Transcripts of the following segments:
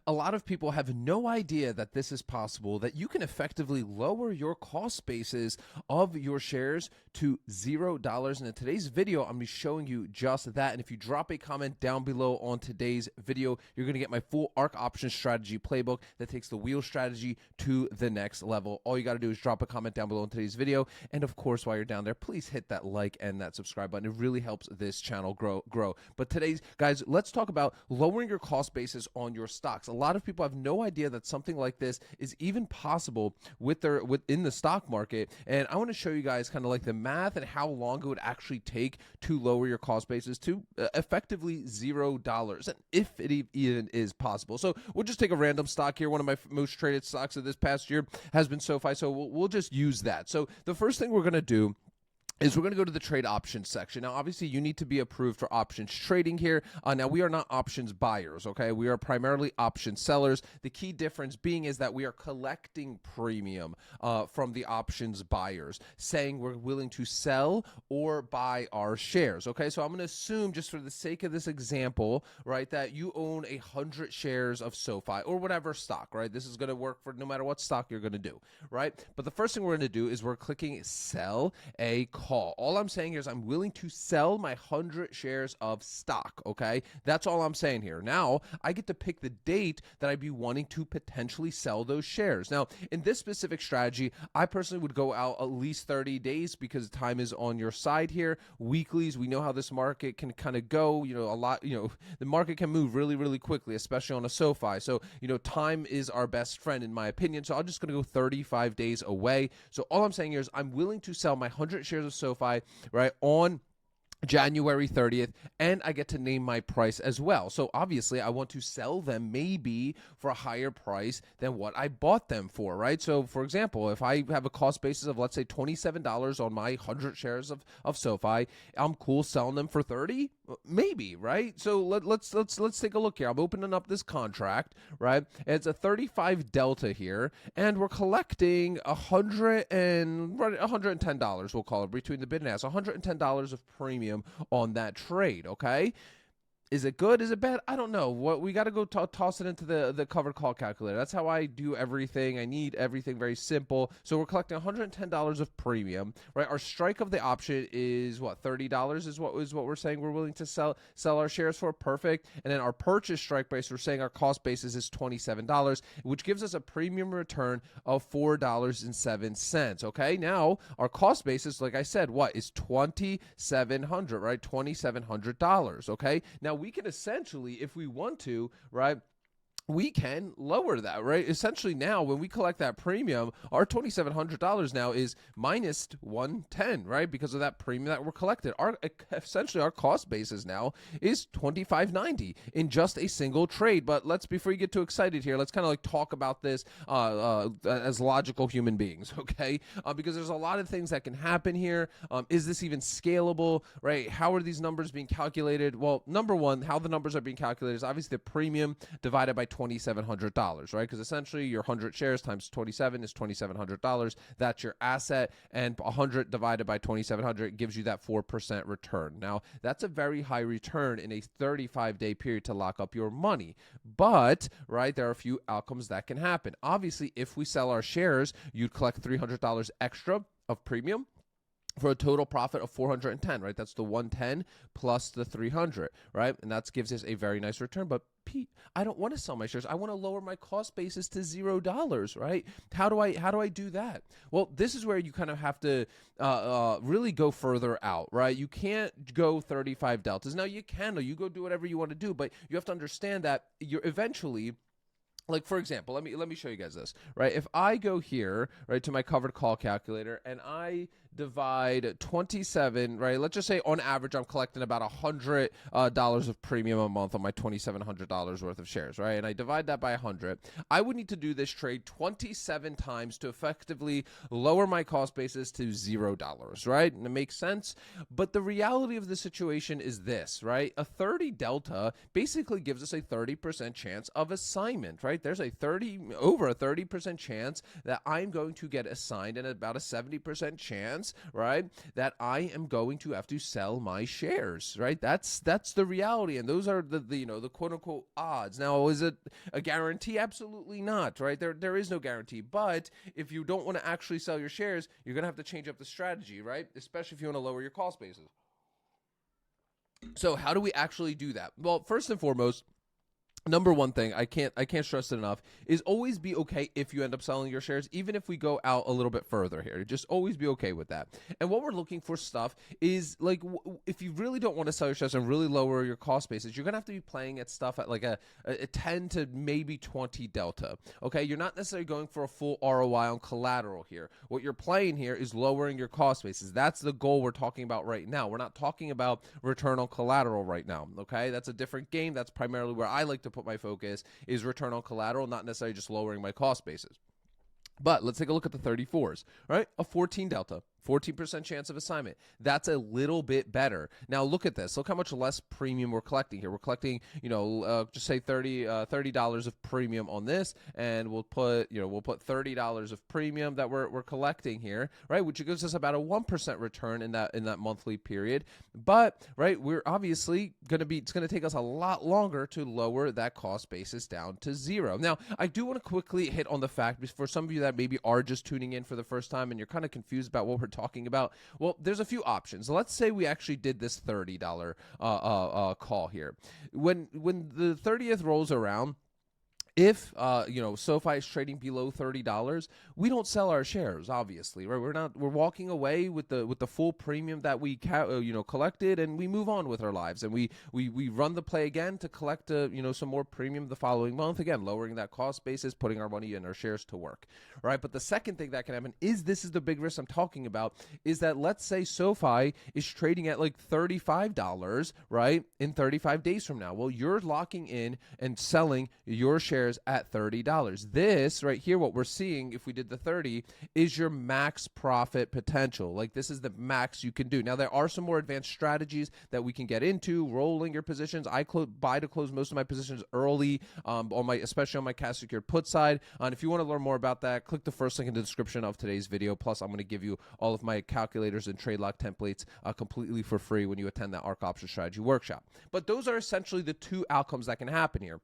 a lot of people have no idea that this is possible, that you can effectively lower your cost basis of your shares to $0. And in today's video, I'm going to be showing you just that. And if you drop a comment down below on today's video, you're going to get my full Ark Options Strategy playbook that takes the wheel strategy to the next level. All you got to do is drop a comment down below in today's video. And of course, while you're down there, please hit that like and that subscribe button. It really helps this channel grow. But today's, guys, let's talk about lowering your cost basis on your stocks. A lot of people have no idea that something like this is even possible within the stock market. And I want to show you guys kind of like the math and how long it would actually take to lower your cost basis to effectively $0, and if it even is possible. So we'll just take a random stock here. One of my most traded stocks of this past year has been SoFi, so we'll just use that. So the first thing we're going to do is we're going to go to the trade options section. Now, obviously, you need to be approved for options trading here. Now, we are not options buyers, okay? We are primarily option sellers. The key difference being is that we are collecting premium from the options buyers, saying we're willing to sell or buy our shares, okay? So I'm going to assume, just for the sake of this example, right, that you own 100 shares of SoFi or whatever stock, right? This is going to work for no matter what stock you're going to do, right? But the first thing we're going to do is we're clicking sell a call. All I'm saying here is I'm willing to sell my 100 shares of stock, okay? That's all I'm saying here. Now, I get to pick the date that I'd be wanting to potentially sell those shares. Now, in this specific strategy, I personally would go out at least 30 days because time is on your side here. Weeklies, we know how this market can kind of go, the market can move really, really quickly, especially on a SoFi. So, time is our best friend in my opinion. So I'm just going to go 35 days away. So all I'm saying here is I'm willing to sell my 100 shares of SoFi, right, on January 30th, and I get to name my price as well. So obviously I want to sell them maybe for a higher price than what I bought them for, right? So for example, if I have a cost basis of, let's say, $27 on my 100 shares of SoFi, I'm cool selling them for 30, maybe, right? So let's take a look here. I'm opening up this contract, right? And it's a 35 delta here, and we're collecting $110, we'll call it, between the bid and ask, $110 of premium on that trade, okay? Is it good? Is it bad? I don't know. What we got to go toss it into the covered call calculator. That's how I do everything. I need everything very simple. So we're collecting $110 of premium, right? Our strike of the option is what, $30 is what we're saying we're willing to sell our shares for. Perfect. And then our purchase strike price, we're saying our cost basis is $27, which gives us a premium return of $4.07. Okay. Now our cost basis, like I said, what is $2,700, right? $2,700. Okay. Now we can essentially, if we want to, right, we can lower that, right? Essentially now when we collect that premium, our $2,700 now is minus $110, right? Because of that premium that we're collected. Essentially our cost basis now is $25.90 in just a single trade. But before you get too excited here, let's kind of like talk about this as logical human beings, okay? Because there's a lot of things that can happen here. Is this even scalable, right? How are these numbers being calculated? Well, number one, how the numbers are being calculated is obviously the premium divided by $2,700, right? Because essentially your 100 shares times 27 is $2,700. That's your asset, and 100 divided by 2,700 gives you that 4% return. Now, that's a very high return in a 35-day period to lock up your money. But, right, there are a few outcomes that can happen. Obviously, if we sell our shares, you'd collect $300 extra of premium for a total profit of 410, right? That's the 110 plus the 300, right? And that gives us a very nice return. But Pete, I don't want to sell my shares. I want to lower my cost basis to $0, right? How do I do that? Well, this is where you kind of have to really go further out, right? You can't go 35 deltas. Now you can, or you go do whatever you want to do, but you have to understand that you're eventually, like, for example, let me show you guys this, right? If I go here, right, to my covered call calculator, and I divide 27, right? Let's just say on average, I'm collecting about $100 of premium a month on my $2,700 worth of shares, right? And I divide that by 100. I would need to do this trade 27 times to effectively lower my cost basis to $0, right? And it makes sense. But the reality of the situation is this, right? A 30 delta basically gives us a 30% chance of assignment, right? There's over a 30% chance that I'm going to get assigned, and about a 70% chance chance, right, that I am going to have to sell my shares, right? That's the reality, and those are the quote unquote odds. Now, is it a guarantee? Absolutely not, right? There is no guarantee. But if you don't want to actually sell your shares, you're gonna have to change up the strategy, right? Especially if you want to lower your cost basis. So how do we actually do that? Well, first and foremost, number one thing, I can't stress it enough, is always be okay if you end up selling your shares, even if we go out a little bit further here. Just always be okay with that. And what we're looking for stuff is, like, if you really don't want to sell your shares and really lower your cost basis, you're going to have to be playing at stuff at like a 10 to maybe 20 delta. Okay, you're not necessarily going for a full ROI on collateral here. What you're playing here is lowering your cost basis. That's the goal we're talking about right now. We're not talking about return on collateral right now. Okay, that's a different game. That's primarily where I like to put my focus, is return on collateral, not necessarily just lowering my cost basis. But let's take a look at the 34s, right? A 14 delta, 14% chance of assignment. That's a little bit better. Now look at this. Look how much less premium we're collecting here. We're collecting, just say $30 of premium on this, and we'll put $30 of premium that we're collecting here, right? Which gives us about a 1% return in that monthly period. But right, we're obviously it's gonna take us a lot longer to lower that cost basis down to zero. Now, I do want to quickly hit on the fact, for some of you that maybe are just tuning in for the first time and you're kind of confused about what we're talking about. Well, there's a few options. Let's say we actually did this $30 call here. When the 30th rolls around, if SoFi is trading below $30, we don't sell our shares, obviously, right? We're walking away with the full premium that we collected, and we move on with our lives, and we run the play again to collect some more premium the following month, again lowering that cost basis, putting our money in our shares to work, right? But the second thing that can happen is, this is the big risk I'm talking about, is that let's say SoFi is trading at like $35, right, in 35 days from now. Well, you're locking in and selling your shares at $30. This right here, what we're seeing, if we did the 30, is your max profit potential. Like, this is the max you can do. Now, there are some more advanced strategies that we can get into, rolling your positions. I buy to close most of my positions early, especially on my cash secured put side. And if you want to learn more about that, click the first link in the description of today's video. Plus, I'm going to give you all of my calculators and trade lock templates completely for free when you attend that Ark Options Strategy workshop. But those are essentially the two outcomes that can happen here.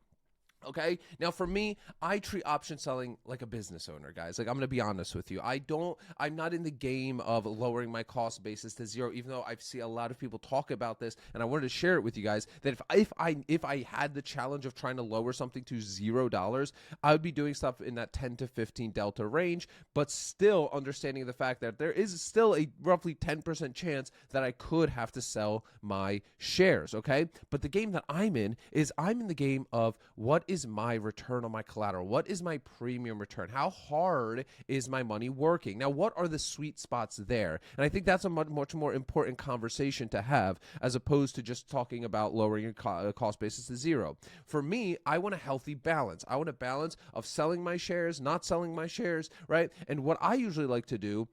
Okay. Now for me, I treat option selling like a business owner, guys. Like, I'm going to be honest with you. I'm not in the game of lowering my cost basis to zero, even though I see a lot of people talk about this, and I wanted to share it with you guys that if I had the challenge of trying to lower something to $0, I would be doing stuff in that 10 to 15 delta range, but still understanding the fact that there is still a roughly 10% chance that I could have to sell my shares. Okay. But the game that I'm in the game of, what is my return on my collateral? What is my premium return? How hard is my money working? Now, what are the sweet spots there? And I think that's a much more important conversation to have, as opposed to just talking about lowering your cost basis to zero. For me, I want a healthy balance. I want a balance of selling my shares, not selling my shares, right? And what I usually like to do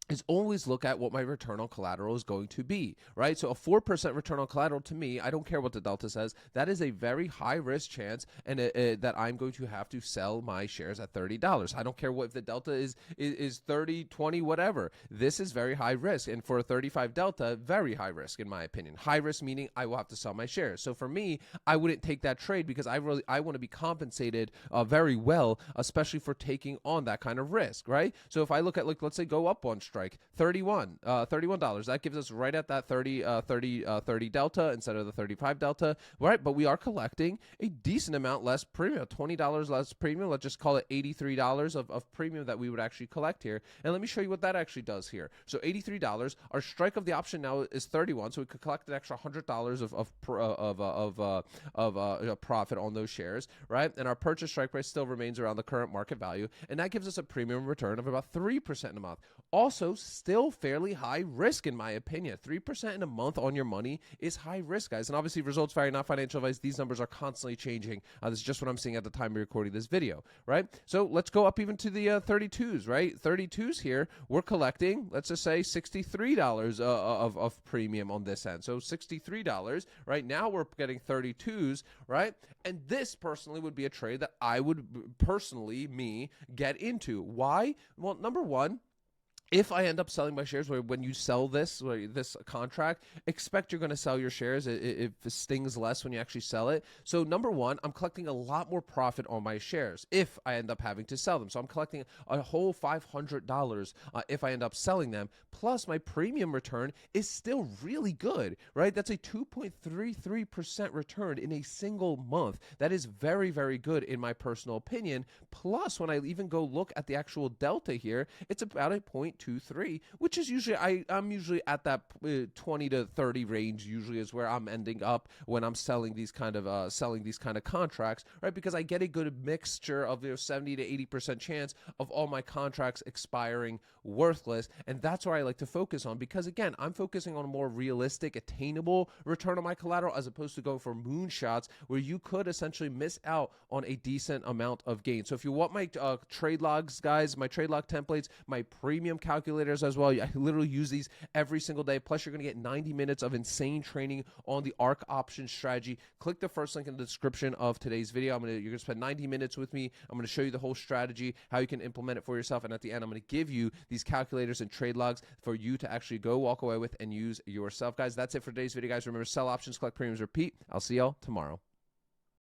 is always look at what my return on collateral is going to be, right? So a 4% return on collateral, to me, I don't care what the delta says, that is a very high risk chance, and that I'm going to have to sell my shares at $30. I don't care what if the delta is 30, 20, whatever. This is very high risk, and for a 35 delta, very high risk in my opinion. High risk meaning I will have to sell my shares. So for me, I wouldn't take that trade, because I want to be compensated very well, especially for taking on that kind of risk, right? So if I look at, like, let's say go up one strike, $31. That gives us right at that 30 delta instead of the 35 delta, right? But we are collecting a decent amount less premium, $20 less premium. Let's just call it $83 of premium that we would actually collect here. And let me show you what that actually does here. So $83, our strike of the option now is 31, so we could collect an extra $100 of profit on those shares, right? And our purchase strike price still remains around the current market value, and that gives us a premium return of about 3% in a month. Also, still fairly high risk in my opinion. 3% in a month on your money is high risk, guys. And obviously, results vary, not financial advice. These numbers are constantly changing. This is just what I'm seeing at the time of recording this video, right? So let's go up even to the 32s, right? 32s here, we're collecting, let's just say $63 of premium on this end. So $63, right? Now we're getting 32s, right? And this personally would be a trade that I would personally, get into. Why? Well, number one, if I end up selling my shares, where when you sell this contract, expect you're going to sell your shares. It stings less when you actually sell it. So number one, I'm collecting a lot more profit on my shares if I end up having to sell them. So I'm collecting a whole $500 if I end up selling them. Plus my premium return is still really good, right? That's a 2.33% return in a single month. That is very, very good in my personal opinion. Plus, when I even go look at the actual delta here, it's about a 0.23, which is usually, I'm usually at that 20 to 30 range usually is where I'm ending up when I'm selling these kind of contracts, right? Because I get a good mixture of 70 to 80% chance of all my contracts expiring worthless. And that's where I like to focus on, because again, I'm focusing on a more realistic, attainable return on my collateral, as opposed to going for moonshots where you could essentially miss out on a decent amount of gain. So if you want my trade logs, guys, my trade log templates, my premium calculators as well, I literally use these every single day. Plus, you're going to get 90 minutes of insane training on the Ark Options Strategy. Click the first link in the description of today's video. You're going to spend 90 minutes with me. I'm going to show you the whole strategy, how you can implement it for yourself. And at the end, I'm going to give you these calculators and trade logs for you to actually go walk away with and use yourself. Guys, that's it for today's video, guys. Remember, sell options, collect premiums, repeat. I'll see y'all tomorrow.